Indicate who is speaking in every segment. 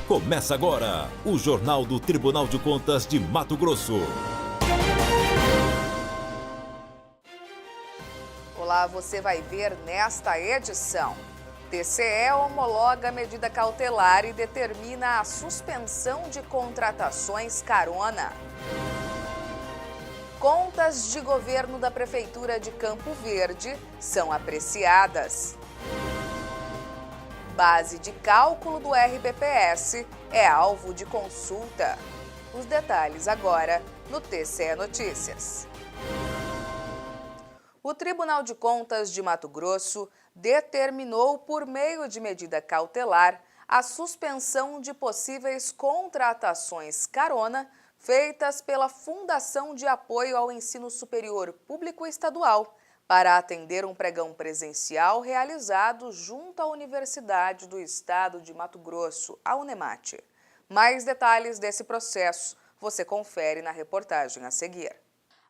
Speaker 1: Começa agora o Jornal do Tribunal de Contas de Mato Grosso.
Speaker 2: Olá, você vai ver nesta edição. TCE homologa medida cautelar e determina a suspensão de contratações carona. Contas de governo da Prefeitura de Campo Verde são apreciadas. Base de cálculo do RBPS é alvo de consulta. Os detalhes agora no TCE Notícias. O Tribunal de Contas de Mato Grosso determinou, por meio de medida cautelar, a suspensão de possíveis contratações carona feitas pela Fundação de Apoio ao Ensino Superior Público Estadual para atender um pregão presencial realizado junto à Universidade do Estado de Mato Grosso, a Unemate. Mais detalhes desse processo você confere na reportagem a seguir.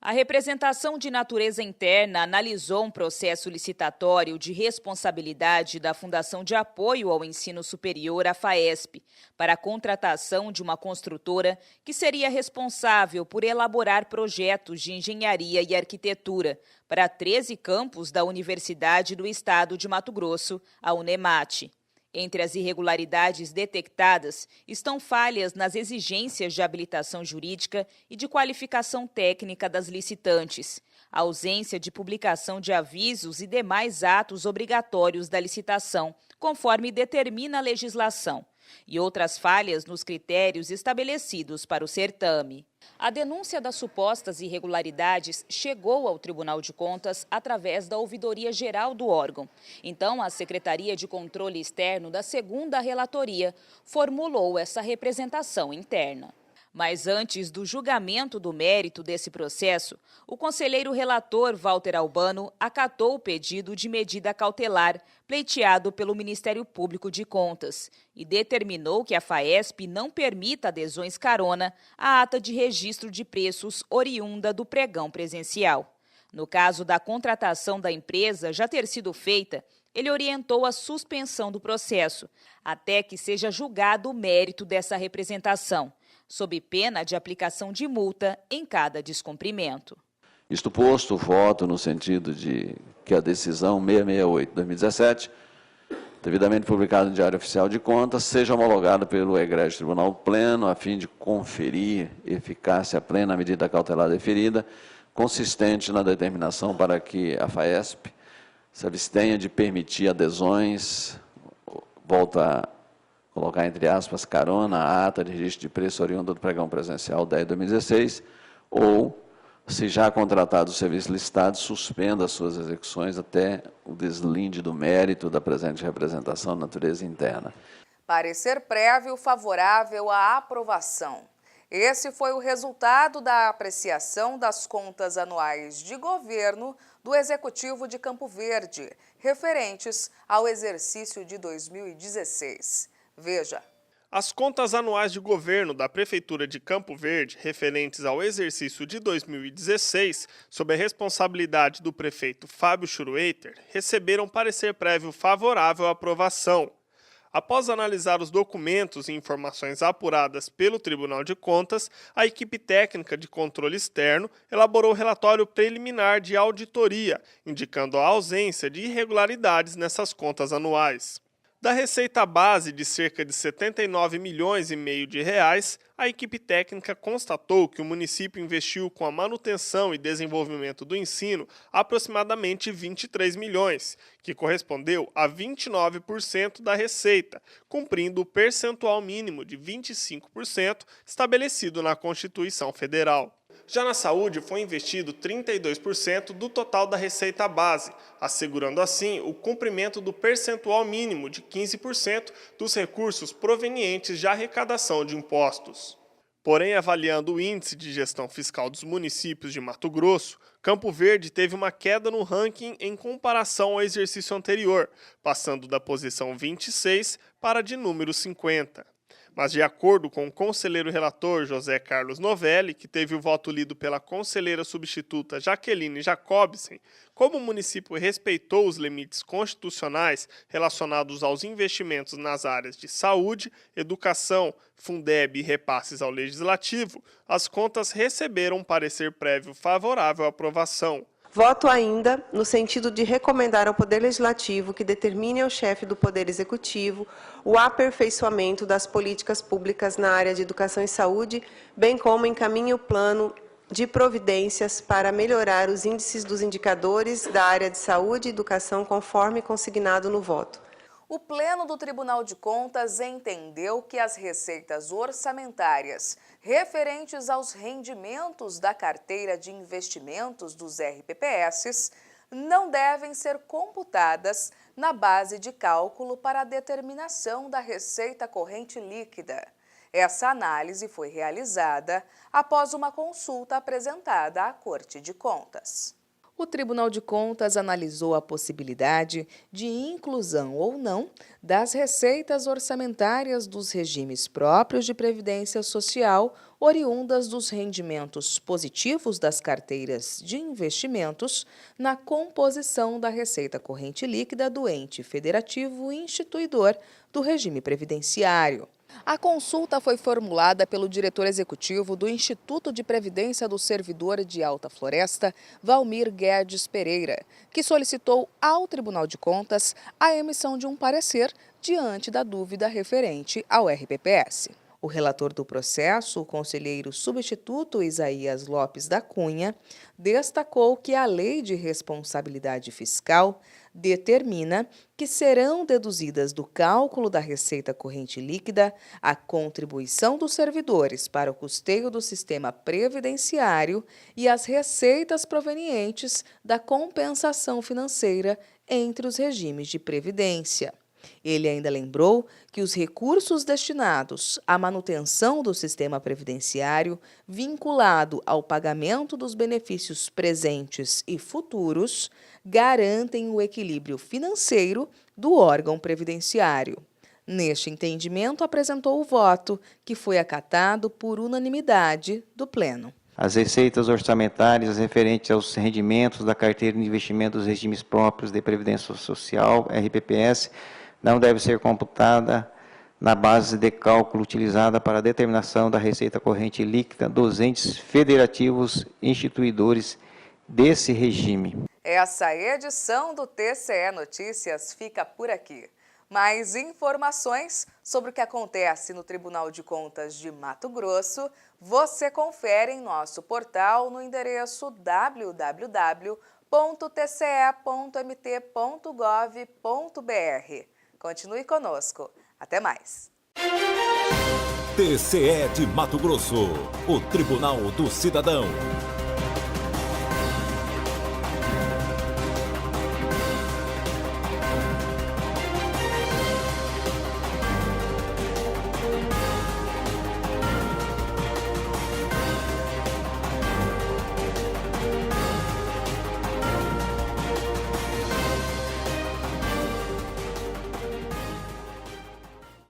Speaker 3: A representação de natureza interna analisou um processo licitatório de responsabilidade da Fundação de Apoio ao Ensino Superior, a FAESP, para a contratação de uma construtora que seria responsável por elaborar projetos de engenharia e arquitetura para 13 campos da Universidade do Estado de Mato Grosso, a Unemate. Entre as irregularidades detectadas estão falhas nas exigências de habilitação jurídica e de qualificação técnica das licitantes, a ausência de publicação de avisos e demais atos obrigatórios da licitação, conforme determina a legislação, e outras falhas nos critérios estabelecidos para o certame. A denúncia das supostas irregularidades chegou ao Tribunal de Contas através da Ouvidoria Geral do órgão. Então, a Secretaria de Controle Externo da 2ª Relatoria formulou essa representação interna. Mas antes do julgamento do mérito desse processo, o conselheiro relator Walter Albano acatou o pedido de medida cautelar pleiteado pelo Ministério Público de Contas e determinou que a FAESP não permita adesões carona à ata de registro de preços oriunda do pregão presencial. No caso da contratação da empresa já ter sido feita, ele orientou a suspensão do processo, até que seja julgado o mérito dessa representação, sob pena de aplicação de multa em cada descumprimento.
Speaker 4: Isto posto, voto no sentido de que a decisão 668/2017, devidamente publicada no Diário Oficial de Contas, seja homologada pelo Egrégio Tribunal Pleno, a fim de conferir eficácia plena à medida cautelar deferida, consistente na determinação para que a FAESP se abstenha de permitir adesões, volta a colocar entre aspas, carona, a ata de registro de preço oriundo do pregão presencial 10/2016, ou, se já contratado o serviço licitado, suspenda as suas execuções até o deslinde do mérito da presente representação de natureza interna.
Speaker 2: Parecer prévio favorável à aprovação. Esse foi o resultado da apreciação das contas anuais de governo do Executivo de Campo Verde, referentes ao exercício de 2016. Veja.
Speaker 5: As contas anuais de governo da Prefeitura de Campo Verde, referentes ao exercício de 2016, sob a responsabilidade do prefeito Fábio Schurueter, receberam parecer prévio favorável à aprovação. Após analisar os documentos e informações apuradas pelo Tribunal de Contas, a equipe técnica de controle externo elaborou relatório preliminar de auditoria, indicando a ausência de irregularidades nessas contas anuais. Da receita base de cerca de 79,5 milhões de reais, a equipe técnica constatou que o município investiu com a manutenção e desenvolvimento do ensino aproximadamente 23 milhões, que correspondeu a 29% da receita, cumprindo o percentual mínimo de 25% estabelecido na Constituição Federal. Já na saúde, foi investido 32% do total da receita base, assegurando assim o cumprimento do percentual mínimo de 15% dos recursos provenientes de arrecadação de impostos. Porém, avaliando o índice de gestão fiscal dos municípios de Mato Grosso, Campo Verde teve uma queda no ranking em comparação ao exercício anterior, passando da posição 26 para a de número 50. Mas, de acordo com o conselheiro relator José Carlos Novelli, que teve o voto lido pela conselheira substituta Jaqueline Jacobsen, como o município respeitou os limites constitucionais relacionados aos investimentos nas áreas de saúde, educação, Fundeb e repasses ao Legislativo, as contas receberam um parecer prévio favorável à aprovação.
Speaker 6: Voto ainda no sentido de recomendar ao Poder Legislativo que determine ao chefe do Poder Executivo o aperfeiçoamento das políticas públicas na área de educação e saúde, bem como encaminhe o plano de providências para melhorar os índices dos indicadores da área de saúde e educação conforme consignado no voto.
Speaker 2: O Pleno do Tribunal de Contas entendeu que as receitas orçamentárias referentes aos rendimentos da carteira de investimentos dos RPPS não devem ser computadas na base de cálculo para a determinação da receita corrente líquida. Essa análise foi realizada após uma consulta apresentada à Corte de Contas. O Tribunal de Contas analisou a possibilidade de inclusão ou não das receitas orçamentárias dos regimes próprios de previdência social oriundas dos rendimentos positivos das carteiras de investimentos na composição da receita corrente líquida do ente federativo instituidor do regime previdenciário. A consulta foi formulada pelo diretor executivo do Instituto de Previdência do Servidor de Alta Floresta, Valmir Guedes Pereira, que solicitou ao Tribunal de Contas a emissão de um parecer diante da dúvida referente ao RPPS. O relator do processo, o conselheiro substituto Isaías Lopes da Cunha, destacou que a Lei de Responsabilidade Fiscal determina que serão deduzidas do cálculo da receita corrente líquida a contribuição dos servidores para o custeio do sistema previdenciário e as receitas provenientes da compensação financeira entre os regimes de previdência. Ele ainda lembrou que os recursos destinados à manutenção do sistema previdenciário, vinculado ao pagamento dos benefícios presentes e futuros, garantem o equilíbrio financeiro do órgão previdenciário. Neste entendimento, apresentou o voto, que foi acatado por unanimidade do Pleno.
Speaker 7: As receitas orçamentárias referentes aos rendimentos da carteira de investimento dos regimes próprios de previdência social, RPPS, não deve ser computada na base de cálculo utilizada para a determinação da receita corrente líquida dos entes federativos instituidores desse regime.
Speaker 2: Essa edição do TCE Notícias fica por aqui. Mais informações sobre o que acontece no Tribunal de Contas de Mato Grosso, você confere em nosso portal no endereço www.tce.mt.gov.br. Continue conosco. Até mais.
Speaker 1: TCE de Mato Grosso, o Tribunal do Cidadão.